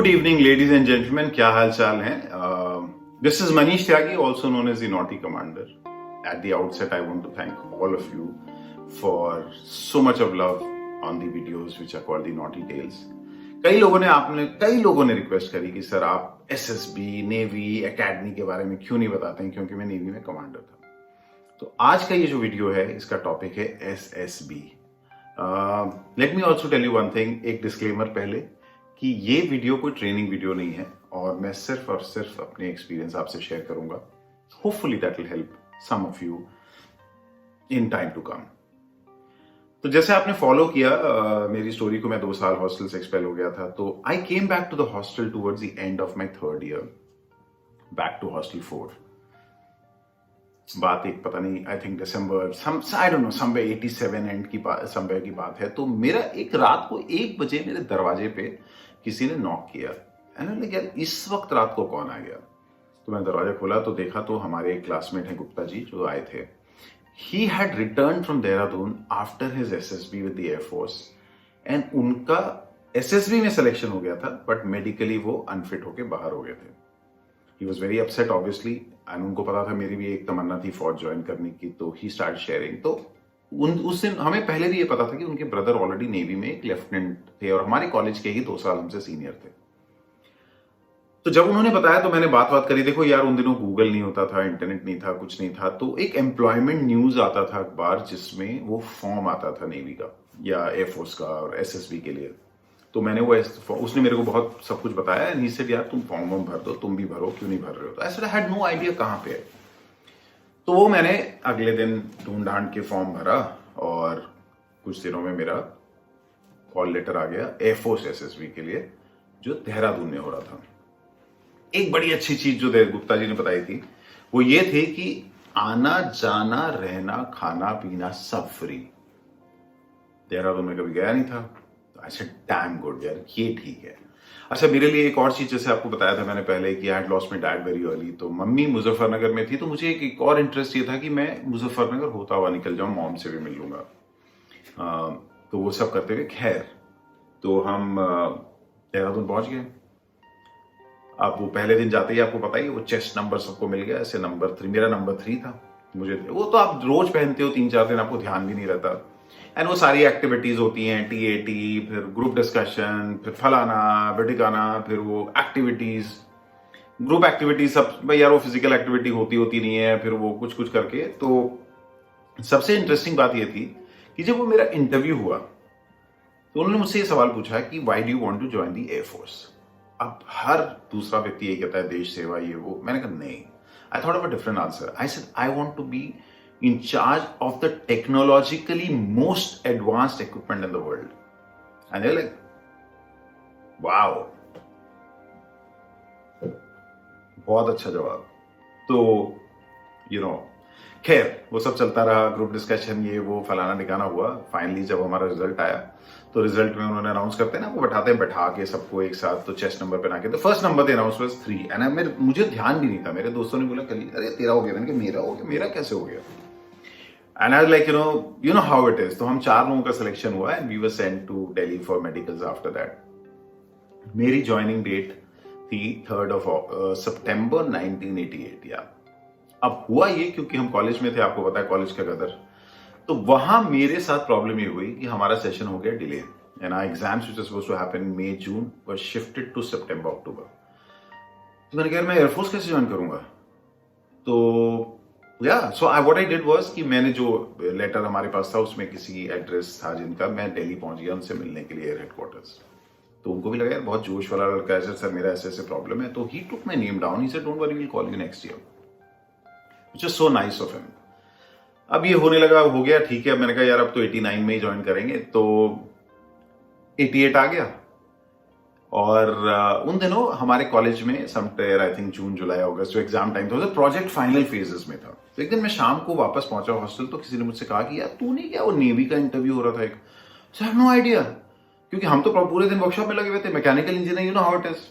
Good evening ladies and gentleman, क्या हाल चाल है। This is Manish Tyagi, also known as the naughty commander. At the outset, I want to thank all of you for so much of love on the videos which are called the Naughty Tales. कई लोगों ने request करी कि sir आप SSB, navy, academy के बारे में क्यों नहीं बताते हैं, क्योंकि मैं नेवी में कमांडर था. तो आज का ये जो वीडियो है, इसका टॉपिक है SSB. Let me also tell you one thing, एक डिस्क्लेमर पहले, कि ये वीडियो कोई ट्रेनिंग वीडियो नहीं है और मैं सिर्फ और सिर्फ अपने एक्सपीरियंस आपसे शेयर करूंगा. Hopefully that will help some of you in time to come. तो जैसे आपने फॉलो किया मेरी स्टोरी को, मैं 2 साल हॉस्टल से एक्सपेल हो गया था. तो I came back to the hostel towards the end of my 3rd year, back to hostel 4. बात एक पता नहीं, I think December, I don't know, somewhere 87 and की समवेयर की बात है. तो मेरा एक रात को 1 बजे मेरे दरवाजे पे किसी ने नॉक किया. एंड यार इस वक्त रात को कौन आ गया. तो मैंने दरवाजा खोला तो देखा तो हमारे एक क्लासमेट हैं गुप्ता जी, जो आए थे. He had return from Dehradun after his SSB with the air force, and उनका एसएसबी में सिलेक्शन हो गया था, बट मेडिकली वो अनफिट होके बाहर हो गए थे. He was very upset obviously, and उनको पता था मेरी भी एक तमन्ना थी फौज ज्वाइन करने की. तो ही स्टार्ट शेयरिंग. तो उस दिन हमें पहले भी ये पता था कि उनके ब्रदर ऑलरेडी नेवी में एक लेफ्टिनेंट थे और हमारे कॉलेज के ही 2 साल हमसे सीनियर थे. तो जब उन्होंने बताया तो मैंने बात करी. देखो यार, उन दिनों गूगल नहीं होता था, इंटरनेट नहीं था, कुछ नहीं था. तो एक एम्प्लॉयमेंट न्यूज आता था अखबार, जिसमें वो फॉर्म आता था नेवी का या एयरफोर्स का और एसएसबी के लिए. तो मैंने उसने मेरे को बहुत सब कुछ बताया. एंड ही सेड यार तुम फॉर्म भर दो, तुम भी भरो, क्यों नहीं भर रहे हो. तो आई हैड नो आइडिया कहाँ पे है. तो वो मैंने अगले दिन ढूंढ ढांड के फॉर्म भरा और कुछ दिनों में मेरा कॉल लेटर आ गया एयरफोर्स एसएसबी के लिए, जो देहरादून में हो रहा था. एक बड़ी अच्छी चीज जो गुप्ता जी ने बताई थी वो ये थी कि आना जाना रहना खाना पीना सब फ्री. देहरादून में कभी गया नहीं था. तो आई सेड डैम गुड यार, ये ठीक है. अच्छा, मेरे लिए एक और चीज, जैसे आपको बताया था मैंने पहले कि I had lost my dad very early. तो मम्मी मुजफ्फरनगर में थी, तो मुझे एक और इंटरेस्ट ये था कि मैं मुजफ्फरनगर होता हुआ निकल जाऊं, मॉम से भी मिल लूंगा. तो वो सब करते हुए खैर तो हम देहरादून पहुंच गए. अब वो पहले दिन जाते ही आपको पता ही, वो चेस्ट नंबर सबको मिल गया. ऐसे नंबर 3, मेरा नंबर 3 था. मुझे वो तो आप रोज पहनते हो, 3-4 दिन आपको ध्यान भी नहीं रहता. एंड वो सारी एक्टिविटीज होती हैं, टीएटी, फिर ग्रुप डिस्कशन, फिर फलाना बेटिकाना, फिर वो एक्टिविटीज, ग्रुप एक्टिविटीज सब. भाई यार वो फिजिकल एक्टिविटी होती नहीं है, फिर वो कुछ करके. तो सबसे इंटरेस्टिंग बात ये थी कि जब वो मेरा इंटरव्यू हुआ तो उन्होंने मुझसे ये सवाल पूछा कि why do you want to join the air force. अब हर दूसरा व्यक्ति ये कहता है देश सेवा ये वो. मैंने कहा नहीं. I thought of a different answer. I said I want to be in charge of the technologically most advanced equipment in the world. And they like wow, बहुत अच्छा जवाब. तो खैर वो सब चलता रहा, ग्रुप डिस्कशन ये वो फलाना ठिकाना हुआ. फाइनली जब हमारा रिजल्ट आया तो रिजल्ट में उन्होंने अनाउंस करते हैं ना, वो बैठा के सबको एक साथ, तो चेस्ट नंबर पे ना के. तो first number they announce was 3. And मुझे ध्यान भी नहीं था. मेरे दोस्तों ने बोला कल, अरे तेरा हो गया. मैंने कहा मेरा हो गया, मेरा कैसे हो गया. And I like you know how it is. तो हम 4 लोगों का सिलेक्शन हुआ and we were sent to Delhi for medicals after that. मेरी ज्वाइनिंग डेट थी 3rd of September 1988. या अब हुआ ये, क्योंकि हम कॉलेज में थे, आपको पता है कॉलेज का गदर. तो वहां मेरे साथ प्रॉब्लम ये हुई कि हमारा सेशन हो गया delay, and our exams which were supposed to happen May June were shifted to September October. तो मैंने कहा मैं एयरफोर्स कैसे ज्वाइन करूंगा. तो या so what I did was कि मैंने जो लेटर हमारे पास था उसमें किसी एड्रेस था जिनका, मैं दिल्ली पहुंच गया उनसे मिलने के लिए एयर हेडक्वार्टर्स. तो उनको भी लगा यार बहुत जोश वाला लड़का है, सर मेरा ऐसे प्रॉब्लम है. तो he took my name down. He said don't worry, we will call you next year. Which is so nice of him. अब ये होने लगा, हो गया, ठीक है. मैंने कहा यार अब तो 89 में ही ज्वाइन करेंगे. तो 88 आ गया. और उन दिनों हमारे कॉलेज में समवेयर आई थिंक जून जुलाई अगस्त जो एग्जाम टाइम था, प्रोजेक्ट फाइनल फेजेस में था. तो एक दिन मैं शाम को वापस पहुंचा हॉस्टल, तो किसी ने मुझसे कहा कि यार तूने क्या, वो नेवी का इंटरव्यू हो रहा था एक. सर नो आइडिया, क्योंकि हम तो पूरे दिन वर्कशॉप में लगे हुए थे, mechanical engineer, you know how it is.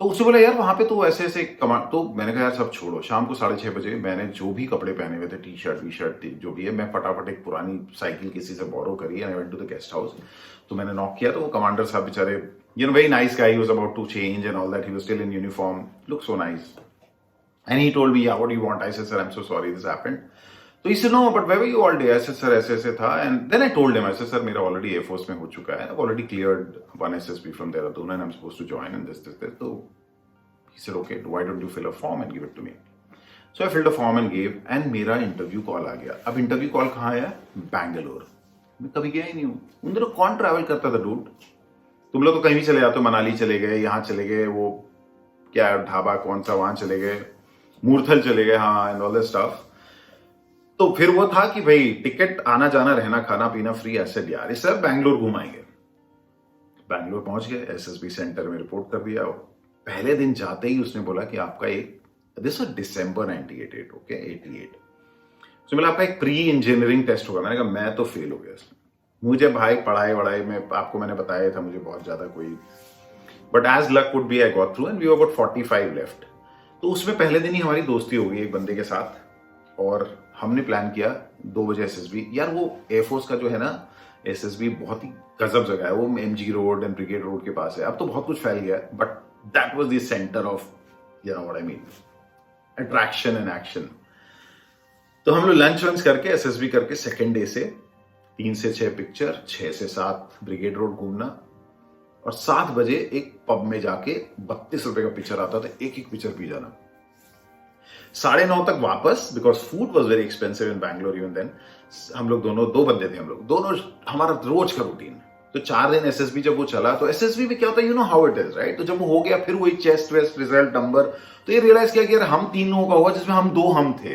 तो उससे बोला यार वहां पे तो ऐसे कमांड. तो मैंने कहा यार सब छोड़ो. शाम को 6:30 बजे मैंने जो भी कपड़े पहने हुए थे, टी शर्ट जो भी है, मैं फटाफट एक पुरानी साइकिल किसी से बोरो करी, I went to the guest house. तो मैंने नॉक किया, तो वो कमांडर साहब बेचारे You know, very nice guy. He was about to change and all that. He was still in uniform. Looked so nice. And he told me, yeah, what do you want? I said, sir, I'm so sorry this happened. So he said, no, but where were you all day? I said, sir, ऐसे ऐसे था. And then I told him, I said, sir, मेरा already Air Force में हो चुका है. I've already cleared one SSB from Dehradun and I'm supposed to join and this. So he said, okay, why don't you fill a form and give it to me? So I filled a form and gave, and मेरा interview call आ गया. अब interview call कहाँ आया? बैंगलोर. मैं कभी गया ही नहीं हूँ. उन दिनों कौन ट्रैवल करता था डूड? तुम लोग तो कहीं भी चले जाते हो, मनाली चले गए, यहाँ चले गए, वो क्या ढाबा कौन सा वहां चले गए, मूर्थल चले गए, हाँ, एंड ऑल दैट स्टफ. तो फिर वो था कि भाई टिकट आना जाना रहना खाना पीना फ्री, ऐसे यार इस सब बैंगलोर घुमाएंगे. बैंगलोर पहुंच गए, एसएसबी सेंटर में रिपोर्ट कर दिया. पहले दिन जाते ही उसने बोला कि आपका एक, दिस वाज दिसंबर 98, ओके 88. तो बोला आपका एक प्री इंजीनियरिंग टेस्ट होगा. मैंने कहा मैं तो फेल हो गया इसमें. मुझे भाई पढ़ाई वढ़ाई में आपको मैंने बताया था मुझे बहुत ज्यादा कोई, but as luck would be I got through and we were about 45 left. तो उसमें पहले दिन ही हमारी दोस्ती हो गई एक बंदे के साथ, और हमने प्लान किया 2 बजे एसएसबी. यार वो एयरफोर्स का जो है ना एसएसबी बहुत ही गजब जगह है. वो MG road and brigade road के पास है. अब तो बहुत कुछ फैल गया है, but that was the centre of, you know what I mean, attraction and action. तो हम लोग लंच वंच करके एसएसबी करके सेकेंड डे से 3 से 6 पिक्चर, 6 से 7 ब्रिगेड रोड घूमना, और 7 बजे एक पब में जाके 32 रुपए का पिक्चर आता था, एक एक पिक्चर पी जाना. 9:30 तक वापस, because food was very expensive in Bangalore even then. हम लोग दोनों 2 बंदे थे, हम लोग दोनों, हमारा रोज का रूटीन. तो 4 दिन एसएसबी जब वो चला, तो एसएसबी में क्या होता है, you know how it is right. तो जब वो हो गया फिर वही चेस्ट वेस्ट रिजल्ट नंबर, तो ये रियलाइज किया कि यार हम 3 लोगों का हुआ जिसमें हम 2 हम थे.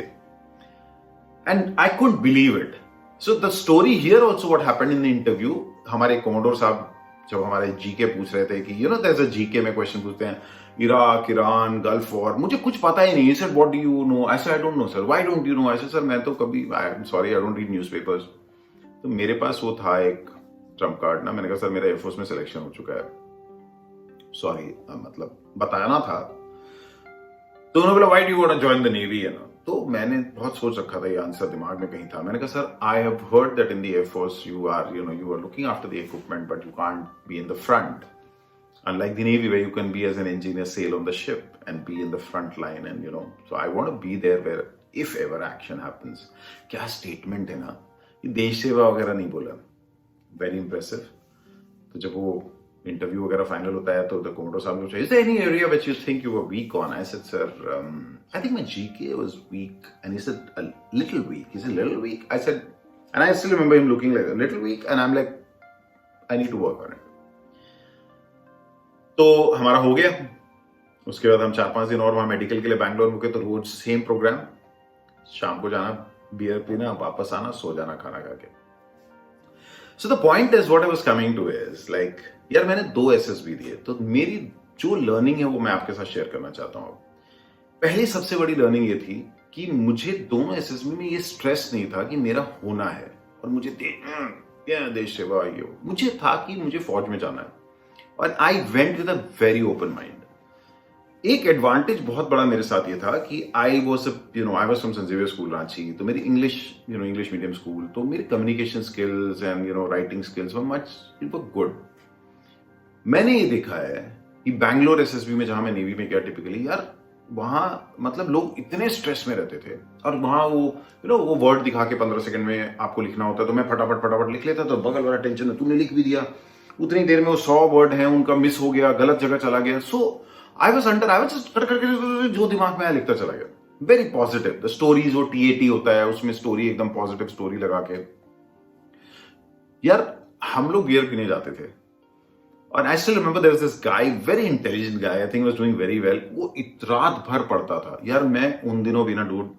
And I couldn't believe it. So the story here also what happened in the interview. हमारे कोमोडोर साहब जब हमारे जीके पूछ रहे थे कि you know there is a GK में क्वेश्चन पूछते हैं, इराक, ईरान, गल्फ वॉर, मुझे कुछ पता ही नहीं. Sir what do you know? I said I don't no sir. Why don't you know? I said sir मैं तो कभी, I am sorry I don't read newspapers. तो मेरे पास वो था एक ट्रम्प कार्ड ना. मैंने कहा सर मेरा एयरफोर्स में सिलेक्शन हो चुका है, सॉरी मतलब बताना था. तो उन्होंने बोला why do you want to join the navy, है ना. तो मैंने बहुत सोच रखा था, ये आंसर दिमाग में कहीं था. मैंने कहा sir I have heard that in the air force you are looking after the equipment but you can't be in the front. Unlike the Navy, where you can be as an engineer, sail on the ship and be in the front line, and you know, so I want to be there where if ever action happens. क्या statement है ना, ये देश सेवा वगैरह नहीं बोला. Very impressive. तो जब वो इंटरव्यू वगैरह फाइनल होता है तो द कोमोडोर साहब ने, is there any area which you think you were weak on? I said, sir, I think my GK was weak, and he said a little weak. He said little weak. I said, and I still remember him looking like a little weak, and I'm like, I need to work on it. तो हमारा हो गया. उसके बाद हम 4-5 दिन और वहां मेडिकल के लिए बैंगलोर रुके. तो रोज सेम प्रोग्राम, शाम को जाना, बियर पीना, वापस आना, सो जाना खाना खा के. So the point is what I was coming two is like, यार मैंने 2 एसएसबी दिए, तो मेरी जो लर्निंग है वो मैं आपके साथ शेयर करना चाहता हूं. पहली सबसे बड़ी लर्निंग ये थी कि मुझे दोनों एसएसबी में ये स्ट्रेस नहीं था कि मेरा होना है और मुझे देश सेवा आई हो. मुझे था कि मुझे फौज में जाना है, और I went with a very open mind. एक एडवांटेज बहुत बड़ा मेरे साथ ये था कि I was from saint Xavier school Ranchi, तो मेरी इंग्लिश मीडियम स्कूल, तो मेरी communication skills and writing skills were much good. मैंने ये देखा है कि बैंगलोर एसएसबी में, जहां मैं नेवी में गया टिपिकली, यार वहां मतलब लोग इतने स्ट्रेस में रहते थे, और वहां वो वो वर्ड दिखा के 15 सेकंड में आपको लिखना होता है, तो मैं फटाफट लिख लेता. तो बगल वाला टेंशन है, तूने लिख भी दिया, उतनी देर में वो 100 वर्ड है उनका मिस हो गया, गलत जगह चला गया. सो आई वाज जस्ट कट करके जो दिमाग में आया लिखता चला गया. Very positive. द स्टोरीज, वो टीएटी होता है उसमें, स्टोरी एकदम पॉजिटिव स्टोरी लगा के. यार हम लोग बियर पीने जाते थे, और I still remember there was this guy, very intelligent guy, I think was doing very well. वो रात भर पढ़ता था. यार मैं उन दिनों भी ना डूड,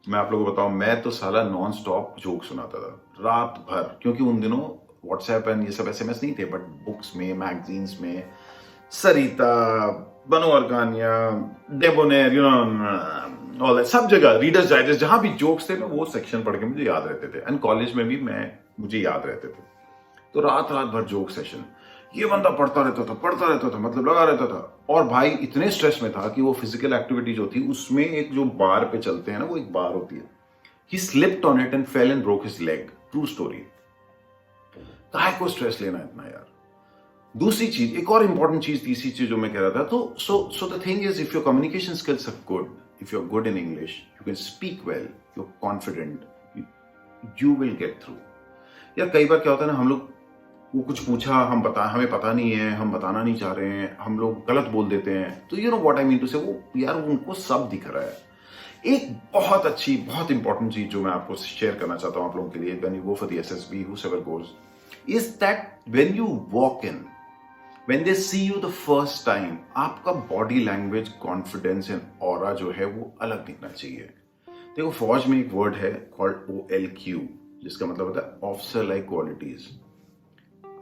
मैं आप लोगों को बताऊं, मैं तो साला नॉन स्टॉप जोक सुनाता था रात भर, क्योंकि उन दिनों व्हाट्सएप एंड ये सब एसएमएस नहीं थे, बट बुक्स में, मैगजीन्स में, सरिता, बनोर कानिया, डेबोनेर, ऑल दैट, सब जगह रीडर्स डाइजेस्ट, जहां भी जोक्स थे, मैं वो सेक्शन पढ़ के मुझे याद रहते थे. एंड कॉलेज में भी मुझे याद रहते थे. तो रात भर जोक सेशन. ये बंदा पढ़ता रहता था, मतलब लगा रहता था. और भाई इतने स्ट्रेस में था कि वो फिजिकल एक्टिविटी जो थी उसमें, एक जो बार पे चलते हैं ना, वो एक बार होती है, ही slipped on it and fail and broke his leg. True story. काहे को स्ट्रेस लेना इतना यार. दूसरी चीज, एक और इंपॉर्टेंट चीज, तीसरी चीज जो मैं कह रहा था, तो so the thing is, if your communication skills are good, if you are good in English, you can speak well, you are confident, you will get through. यार कई बार क्या होता है ना, हम लोग वो कुछ पूछा, हमें पता नहीं है, हम बताना नहीं चाह रहे हैं, हम लोग गलत बोल देते हैं, तो you know what I mean to say, वो यार उनको सब दिख रहा है। एक बहुत अच्छी, बहुत इंपॉर्टेंट चीज जो मैं आपको शेयर करना चाहता हूं आप लोगों के लिए, when you go for the SSB, whoever goes, is that when you walk in, when they see you the first time, आपका body language, confidence and aura जो है वो अलग दिखना चाहिए। देखो फौज में एक वर्ड है कॉल्ड OLQ, जिसका मतलब होता है ऑफिसर लाइक क्वालिटीज।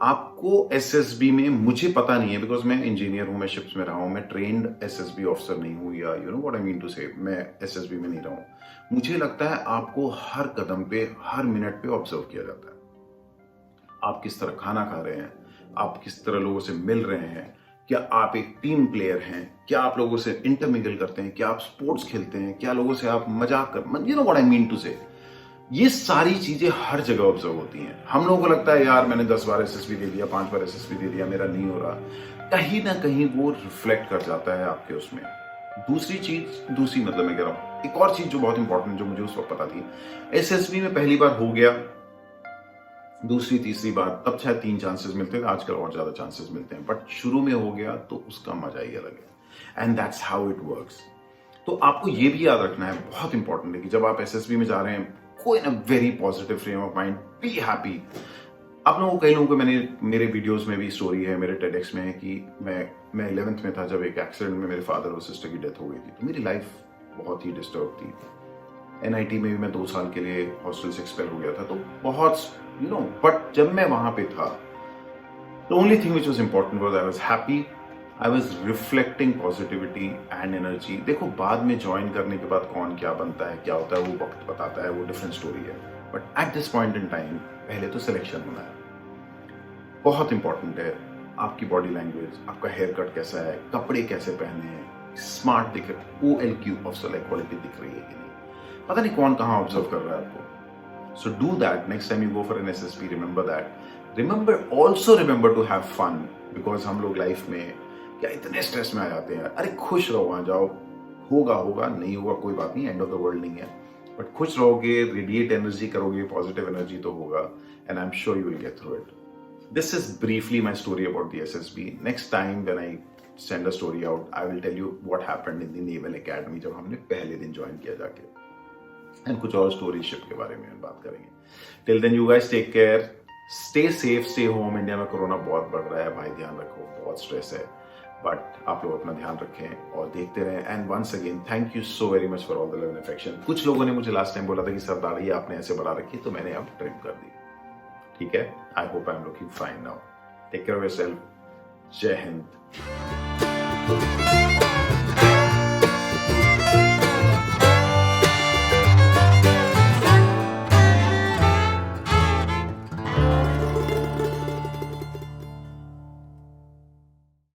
आपको एसएसबी में, मुझे पता नहीं है बिकॉज मैं इंजीनियर हूं, मैं शिप्स में रहा हूं, मैं ट्रेन्ड एसएसबी ऑफिसर नहीं हूं, या you know what I mean to say, मैं एसएसबी में नहीं रहा हूं। मुझे लगता है आपको हर कदम पे, हर मिनट पे ऑब्जर्व किया जाता है। आप किस तरह खाना खा रहे हैं, आप किस तरह लोगों से मिल रहे हैं, क्या आप एक टीम प्लेयर हैं, क्या आप लोगों से इंटरमिंगल करते हैं, क्या आप स्पोर्ट्स खेलते हैं, क्या लोगों से आप मजाक कर, you know what I mean to say. ये सारी चीजें हर जगह ऑब्जर्व होती हैं। हम लोगों को लगता है यार मैंने 10 बार एसएसबी दे दिया, 5 बार एसएसबी दे दिया, मेरा नहीं हो रहा। कहीं ना कहीं वो रिफ्लेक्ट कर जाता है आपके उसमें। दूसरी मतलब मैं कह रहा हूं, एक और चीज जो बहुत इंपॉर्टेंट, जो मुझे उस वक्त पता थी, एसएसबी में पहली बार हो गया, दूसरी तीसरी बार तब शायद 3 चांसेस मिलते थे, आजकल और ज्यादा चांसेस मिलते हैं, बट शुरू में हो गया तो उसका मजा ही अलग है। And that's how it works. तो आपको ये भी याद रखना है, बहुत इंपॉर्टेंट है, कि जब आप एसएसबी में जा रहे हैं, go in a very positive frame of mind, be happy. आप लोगों को, कई लोगों को, मैंने मेरे वीडियोस में भी स्टोरी है, मेरे टेडेक्स में है कि मैं 11th में था जब एक एक्सीडेंट में मेरे फादर और सिस्टर की डेथ हो गई थी, तो मेरी लाइफ बहुत ही डिस्टर्ब थी। एनआईटी में भी मैं 2 साल के लिए हॉस्टल से एक्सपेल हो गया था, तो बहुत यू नो, बट जब मैं वहां पे था, the only thing which was important was I was happy, I was reflecting positivity and energy. देखो बाद में ज्वाइन करने के बाद कौन क्या बनता है, क्या होता है, वो वक्त बताता है, वो डिफरेंट स्टोरी है, but at this point in time पहले तो सिलेक्शन होना है। बहुत इंपॉर्टेंट है आपकी बॉडी लैंग्वेज, आपका हेयर कट कैसा है, कपड़े कैसे पहने हैं, स्मार्ट दिख रहे, OLQ ऑफिसर लाइक क्वालिटी दिख रही है कि नहीं, पता नहीं कौन कहाँ ऑब्जर्व कर रहा है आपको। So do that next time you go for an SSB, remember that. Remember to have fun, because हम लोग लाइफ में क्या इतने स्ट्रेस में आ जाते हैं। अरे खुश रहो, वहां जाओ, होगा नहीं होगा कोई बात नहीं, एंड ऑफ द वर्ल्ड नहीं है, बट खुश रहोगे, रेडिएट एनर्जी करोगे, पॉजिटिव एनर्जी तो होगा, and I am sure you will get through it. This is briefly my story about the SSB. Next time when I send a story out, I will tell you what happened in the Naval Academy जब हमने पहले दिन join किया जाके, and कुछ और story ship के बारे में बात करेंगे। Till then you guys take care, stay safe, stay home. India में कोरोना बहुत बढ़ रहा है भाई, ध्यान रखो, बहुत स्ट्रेस है, बट आप लोग अपना ध्यान रखें और देखते रहें। And once again thank you so very much for all the love and affection. कुछ लोगों ने मुझे लास्ट टाइम बोला था कि सर दाढ़ी आपने ऐसे बढ़ा रखी, तो मैंने अब ट्रिम कर दी, ठीक है। I hope I am looking fine now. Take care of yourself. Jai Hind.